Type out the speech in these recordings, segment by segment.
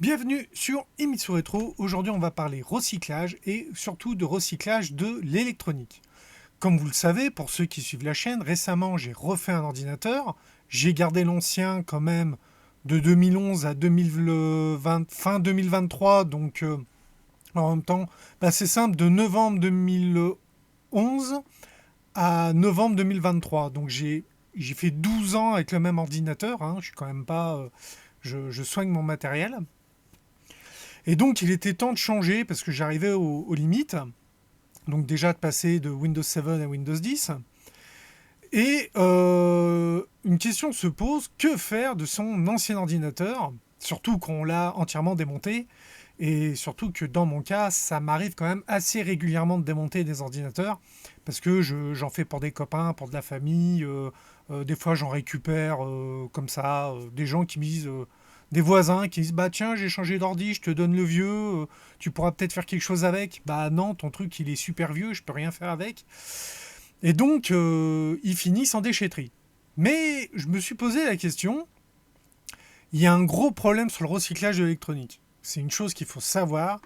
Bienvenue sur Imitsu Retro. Aujourd'hui, on va parler recyclage et surtout de recyclage de l'électronique. Comme vous le savez, pour ceux qui suivent la chaîne, récemment, j'ai refait un ordinateur. J'ai gardé l'ancien quand même de 2011 à 2020, fin 2023. Donc, en même temps, c'est simple, de novembre 2011 à novembre 2023. Donc, j'ai fait 12 ans avec le même ordinateur. Je suis quand même pas... je soigne mon matériel. Et donc, il était temps de changer parce que j'arrivais aux limites. Donc, déjà de passer de Windows 7 à Windows 10. Et une question se pose, que faire de son ancien ordinateur? Surtout qu'on l'a entièrement démonté. Et surtout que dans mon cas, ça m'arrive quand même assez régulièrement de démonter des ordinateurs. Parce que j'en fais pour des copains, pour de la famille. Des fois, j'en récupère comme ça. Des gens qui me disent... des voisins qui disent bah tiens j'ai changé d'ordi, je te donne le vieux, tu pourras peut-être faire quelque chose avec. Bah non, ton truc il est super vieux, je peux rien faire avec. Et donc ils finissent en déchetterie. Mais je me suis posé la question, il y a un gros problème sur le recyclage de l'électronique. C'est une chose qu'il faut savoir.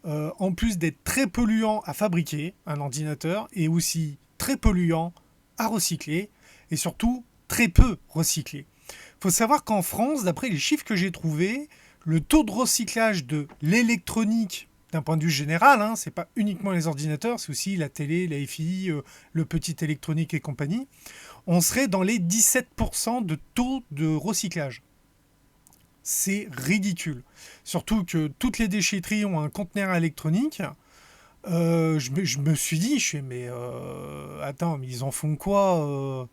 En plus d'être très polluant à fabriquer un ordinateur, et aussi très polluant à recycler, et surtout très peu recyclé. Il faut savoir qu'en France, d'après les chiffres que j'ai trouvés, le taux de recyclage de l'électronique, d'un point de vue général, c'est pas uniquement les ordinateurs, c'est aussi la télé, la FI, le petit électronique et compagnie, on serait dans les 17% de taux de recyclage. C'est ridicule. Surtout que toutes les déchetteries ont un conteneur électronique. Je me suis dit, attends, mais ils en font quoi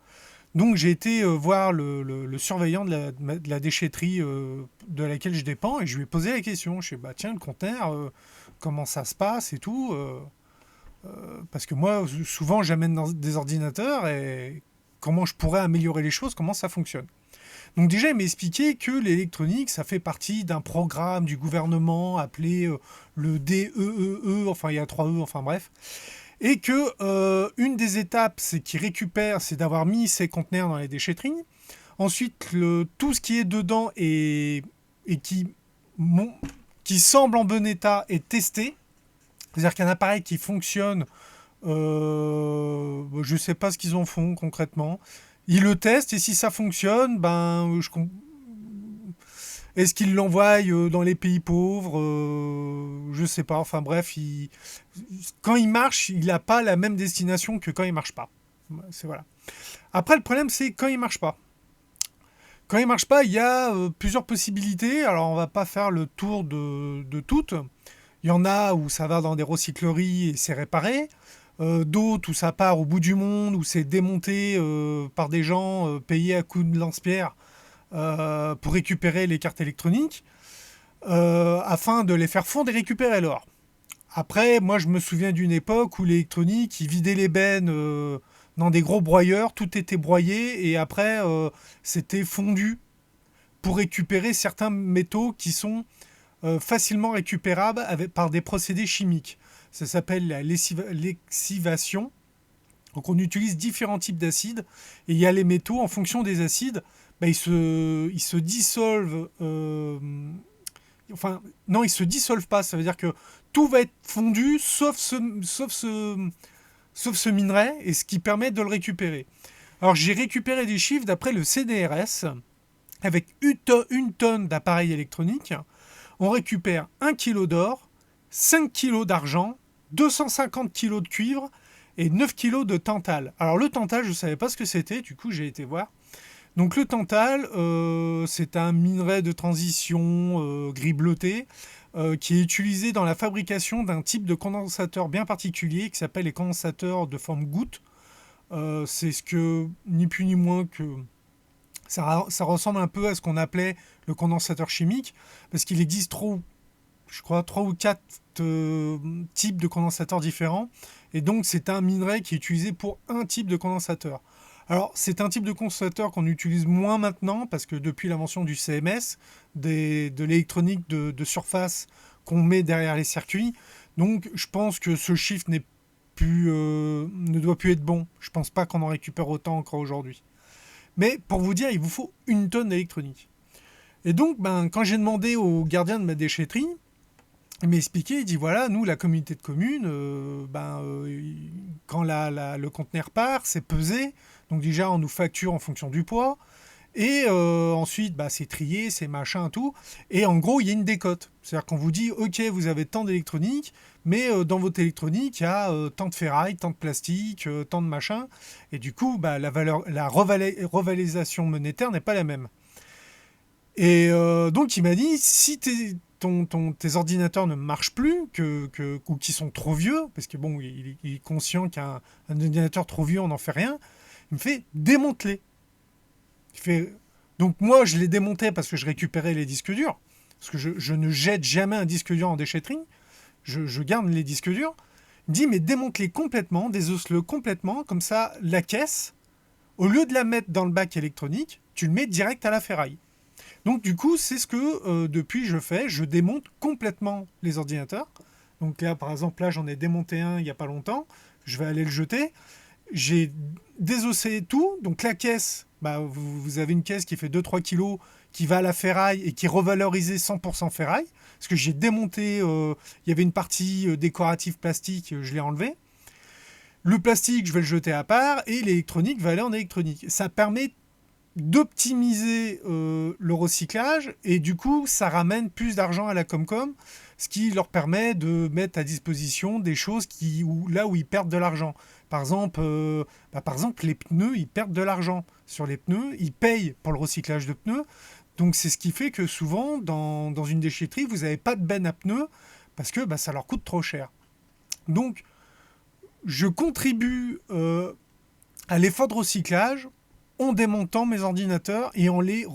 Donc j'ai été voir le surveillant de la déchetterie de laquelle je dépends et je lui ai posé la question. Je lui ai dit, bah tiens, le conteneur, comment ça se passe et tout. Parce que moi, souvent, j'amène des ordinateurs et comment je pourrais améliorer les choses, comment ça fonctionne. Donc déjà, il m'a expliqué que l'électronique, ça fait partie d'un programme du gouvernement appelé le DEEE, enfin il y a 3 E, enfin bref. Et que une des étapes, c'est qu'il récupère, c'est d'avoir mis ces conteneurs dans les déchetteries. Ensuite, tout ce qui est dedans et qui semble en bon état est testé. C'est-à-dire qu'un appareil qui fonctionne, je ne sais pas ce qu'ils en font concrètement. Ils le testent et si ça fonctionne, est-ce qu'ils l'envoient dans les pays pauvres Je ne sais pas. Enfin bref, quand il marche, il n'a pas la même destination que quand il marche pas. Voilà. Après, le problème, c'est quand il marche pas. Quand il marche pas, il y a plusieurs possibilités. Alors, on va pas faire le tour de toutes. Il y en a où ça va dans des recycleries et c'est réparé. D'autres où ça part au bout du monde, où c'est démonté par des gens payés à coups de lance-pierre pour récupérer les cartes électroniques, afin de les faire fondre et récupérer l'or. Après, moi je me souviens d'une époque où l'électronique, ils vidaient les bennes dans des gros broyeurs, tout était broyé et après c'était fondu pour récupérer certains métaux qui sont facilement récupérables par des procédés chimiques. Ça s'appelle la lessivation. Donc on utilise différents types d'acides et il y a les métaux en fonction des acides, ils se dissolvent. Enfin, non, ils se dissolvent pas. Ça veut dire que tout va être fondu sauf ce minerai et ce qui permet de le récupérer. Alors j'ai récupéré des chiffres d'après le CNRS avec une tonne d'appareils électroniques. On récupère 1 kg d'or, 5 kg d'argent, 250 kg de cuivre et 9 kg de tantale. Alors le tantale, je ne savais pas ce que c'était, du coup j'ai été voir. Donc le tantale, c'est un minerai de transition gris bleuté qui est utilisé dans la fabrication d'un type de condensateur bien particulier qui s'appelle les condensateurs de forme goutte. C'est ce que, ni plus ni moins que... Ça ressemble un peu à ce qu'on appelait le condensateur chimique, parce qu'il existe je crois, 3 ou 4 types de condensateurs différents. Et donc, c'est un minerai qui est utilisé pour un type de condensateur. Alors, c'est un type de condensateur qu'on utilise moins maintenant, parce que depuis l'invention du CMS, de l'électronique de surface qu'on met derrière les circuits, donc je pense que ce chiffre ne doit plus être bon. Je pense pas qu'on en récupère autant encore aujourd'hui. Mais pour vous dire, il vous faut une tonne d'électronique. Et donc, quand j'ai demandé au gardien de ma déchetterie, il m'a expliqué, il dit voilà, nous, la communauté de communes, quand le conteneur part, c'est pesé. Donc déjà, on nous facture en fonction du poids. Et ensuite, c'est trié, c'est machin, tout. Et en gros, il y a une décote. C'est-à-dire qu'on vous dit, ok, vous avez tant d'électronique, mais dans votre électronique, il y a tant de ferraille, tant de plastique, tant de machin. Et du coup, la revalorisation monétaire n'est pas la même. Et donc, il m'a dit, si tes ordinateurs ne marchent plus, ou qu'ils sont trop vieux, parce que bon, il est conscient qu'un ordinateur trop vieux, on n'en fait rien, il me fait, démonte-les. Il fait... Donc moi, je les démontais parce que je récupérais les disques durs. Parce que je ne jette jamais un disque dur en déchetterie. Je garde les disques durs. Il me dit, mais démonte-les complètement, désosse-le complètement. Comme ça, la caisse, au lieu de la mettre dans le bac électronique, tu le mets direct à la ferraille. Donc du coup, c'est ce que depuis je fais. Je démonte complètement les ordinateurs. Donc là, par exemple, là, j'en ai démonté un il n'y a pas longtemps. Je vais aller le jeter. J'ai désossé tout. Donc la caisse, vous avez une caisse qui fait 2-3 kilos, qui va à la ferraille et qui est revalorisée 100% ferraille. Parce que j'ai démonté, il y avait une partie décorative plastique, je l'ai enlevé. Le plastique, je vais le jeter à part et l'électronique va aller en électronique. Ça permet d'optimiser le recyclage et du coup, ça ramène plus d'argent à la Comcom, ce qui leur permet de mettre à disposition des choses là où ils perdent de l'argent. Par exemple, les pneus, ils perdent de l'argent sur les pneus, ils payent pour le recyclage de pneus. Donc c'est ce qui fait que souvent, dans une déchetterie, vous n'avez pas de benne à pneus parce que ça leur coûte trop cher. Donc, je contribue à l'effort de recyclage en démontant mes ordinateurs et en les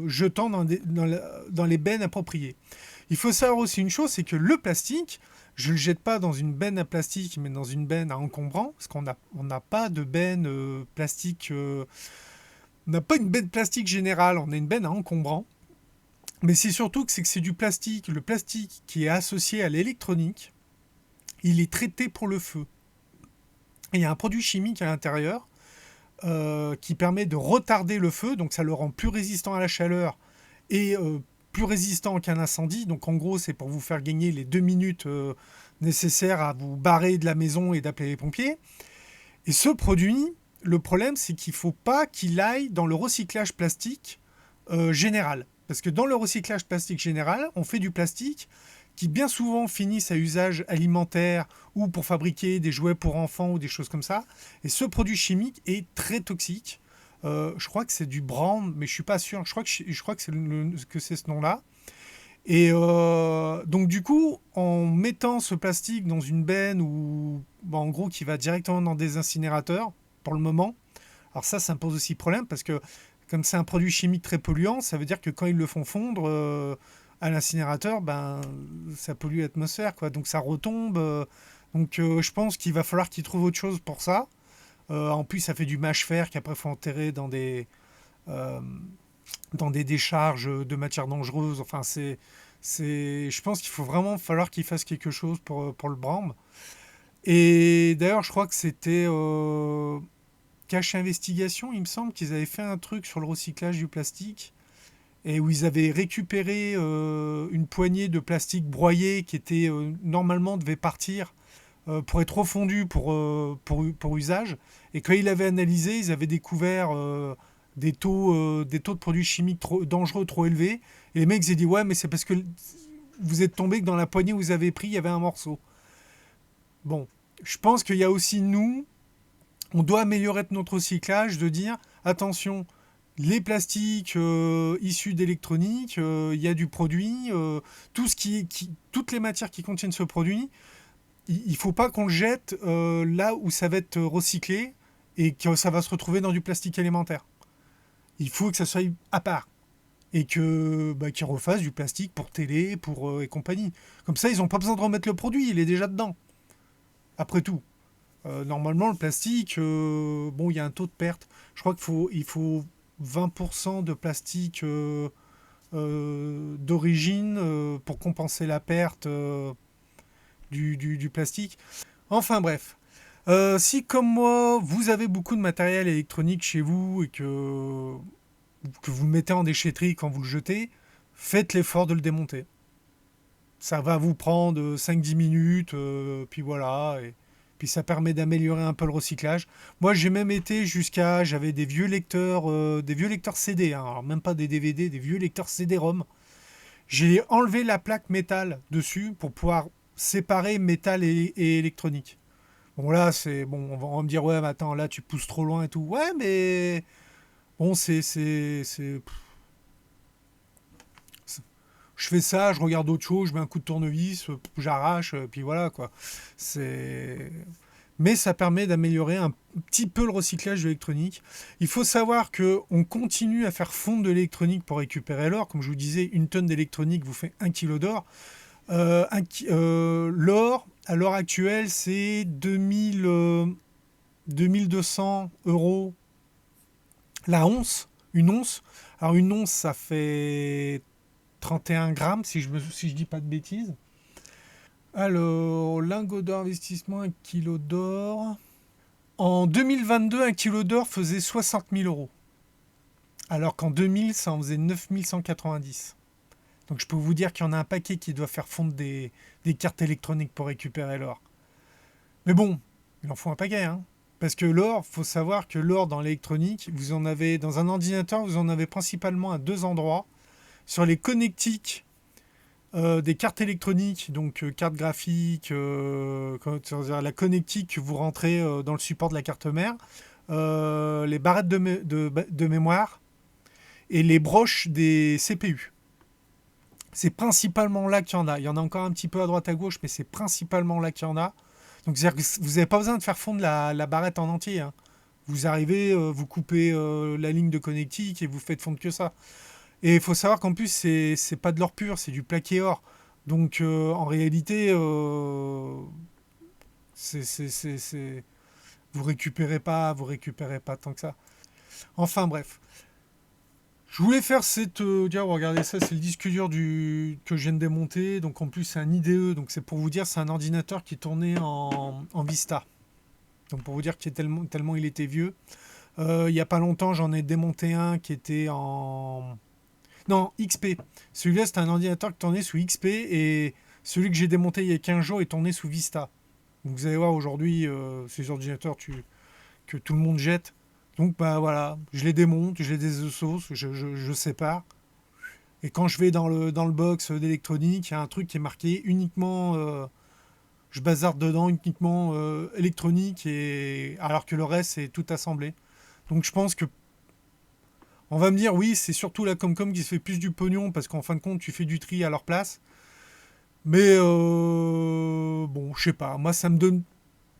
jetant dans les bennes appropriées. Il faut savoir aussi une chose, c'est que le plastique, je ne le jette pas dans une benne à plastique, mais dans une benne à encombrant, parce qu'on n'a pas de benne plastique, on n'a pas une benne plastique générale, on a une benne à encombrant. Mais c'est surtout que c'est du plastique, le plastique qui est associé à l'électronique, il est traité pour le feu. Et il y a un produit chimique à l'intérieur qui permet de retarder le feu, donc ça le rend plus résistant à la chaleur et plus résistant qu'un incendie. Donc en gros, c'est pour vous faire gagner les 2 minutes nécessaires à vous barrer de la maison et d'appeler les pompiers. Et ce produit, le problème, c'est qu'il ne faut pas qu'il aille dans le recyclage plastique général. Parce que dans le recyclage plastique général, on fait du plastique qui bien souvent finissent à usage alimentaire ou pour fabriquer des jouets pour enfants ou des choses comme ça. Et ce produit chimique est très toxique. Je crois que c'est du brand, mais je suis pas sûr. Je crois que c'est ce nom-là. Et donc du coup, en mettant ce plastique dans une benne ou en gros qui va directement dans des incinérateurs pour le moment. Alors ça me pose aussi problème parce que comme c'est un produit chimique très polluant, ça veut dire que quand ils le font fondre à l'incinérateur, ça pollue l'atmosphère, quoi. Donc ça retombe. Donc je pense qu'il va falloir qu'ils trouvent autre chose pour ça. En plus, ça fait du mâche-fer qu'après faut enterrer euh, dans des décharges de matières dangereuses. Enfin, je pense qu'il faut vraiment falloir qu'ils fassent quelque chose pour le brand. Et d'ailleurs, je crois que c'était Cache Investigation, il me semble qu'ils avaient fait un truc sur le recyclage du plastique et où ils avaient récupéré une poignée de plastique broyé qui était normalement devait partir pour être refondu pour usage. Et quand ils l'avaient analysé, ils avaient découvert des taux de produits chimiques dangereux trop élevés. Et les mecs ont dit ouais, mais c'est parce que vous êtes tombé que dans la poignée où vous avez pris, il y avait un morceau. Bon, je pense qu'il y a aussi nous, on doit améliorer notre recyclage, de dire attention, les plastiques issus d'électronique, il y a du produit, toutes les matières qui contiennent ce produit, il ne faut pas qu'on le jette là où ça va être recyclé et que ça va se retrouver dans du plastique alimentaire. Il faut que ça soit à part et qu'ils refassent du plastique pour télé, et compagnie. Comme ça, ils n'ont pas besoin de remettre le produit, il est déjà dedans. Après tout. Normalement, le plastique, il y a un taux de perte. Je crois qu'il faut 20% de plastique d'origine pour compenser la perte du plastique. Enfin bref. Si comme moi, vous avez beaucoup de matériel électronique chez vous et que vous le mettez en déchetterie quand vous le jetez, faites l'effort de le démonter. Ça va vous prendre 5-10 minutes, puis voilà, et puis ça permet d'améliorer un peu le recyclage. Moi, j'ai même été jusqu'à, j'avais des vieux lecteurs CD, hein, alors même pas des DVD, des vieux lecteurs CD-ROM. J'ai enlevé la plaque métal dessus pour pouvoir séparer métal et électronique. Bon là, c'est bon, on va me dire ouais, mais attends, là tu pousses trop loin et tout. Ouais, mais bon, je fais ça, je regarde autre chose, je mets un coup de tournevis, j'arrache, puis voilà quoi. C'est mais ça permet d'améliorer un petit peu le recyclage de l'électronique. Il faut savoir que on continue à faire fondre de l'électronique pour récupérer l'or. Comme je vous disais, une tonne d'électronique vous fait 1 kg d'or. L'or, à l'heure actuelle, c'est 2200 euros la once. Une once. Alors une once, ça fait 31 grammes, si je dis pas de bêtises. Alors, lingot d'or investissement, 1 kg d'or. En 2022, 1 kg d'or faisait 60 000 euros. Alors qu'en 2000, ça en faisait 9 190. Donc je peux vous dire qu'il y en a un paquet qui doit faire fondre des cartes électroniques pour récupérer l'or. Mais bon, il en faut un paquet, hein. Parce que l'or, faut savoir que l'or dans l'électronique, vous en avez dans un ordinateur, vous en avez principalement à 2 endroits. Sur les connectiques des cartes électroniques, donc carte graphique, la connectique que vous rentrez dans le support de la carte mère, les barrettes de mémoire et les broches des CPU. C'est principalement là qu'il y en a. Il y en a encore un petit peu à droite à gauche, mais c'est principalement là qu'il y en a. Donc c'est-à-dire que vous n'avez pas besoin de faire fondre la barrette en entier, hein. Vous arrivez, vous coupez la ligne de connectique et vous faites fondre que ça. Et il faut savoir qu'en plus, c'est pas de l'or pur, c'est du plaqué or. Donc en réalité, vous récupérez pas tant que ça. Enfin bref. Je voulais faire regardez ça, c'est le disque dur que je viens de démonter. Donc en plus, c'est un IDE. Donc c'est pour vous dire, c'est un ordinateur qui est tourné en Vista. Donc pour vous dire qu'il est tellement il était vieux. Il n'y a pas longtemps, j'en ai démonté un qui était en... Non, XP. Celui-là, c'était un ordinateur qui tournait sous XP et celui que j'ai démonté il y a 15 jours est tourné sous Vista. Donc vous allez voir aujourd'hui, ces ordinateurs que tout le monde jette. Donc bah voilà, je les démonte, je les désossos, je sépare. Et quand je vais dans le box d'électronique, il y a un truc qui est marqué uniquement, je bazarde dedans uniquement électronique, alors que le reste c'est tout assemblé. Donc je pense que on va me dire oui, c'est surtout la Comcom qui se fait plus du pognon parce qu'en fin de compte tu fais du tri à leur place. Mais bon, je sais pas, moi ça me donne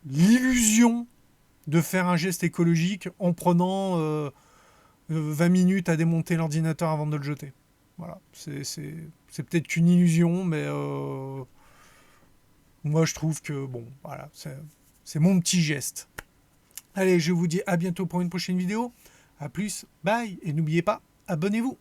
l'illusion de faire un geste écologique en prenant 20 minutes à démonter l'ordinateur avant de le jeter. Voilà, c'est peut-être qu'une illusion, mais moi je trouve que bon, voilà, c'est mon petit geste. Allez, je vous dis à bientôt pour une prochaine vidéo. A plus, bye, et n'oubliez pas, abonnez-vous.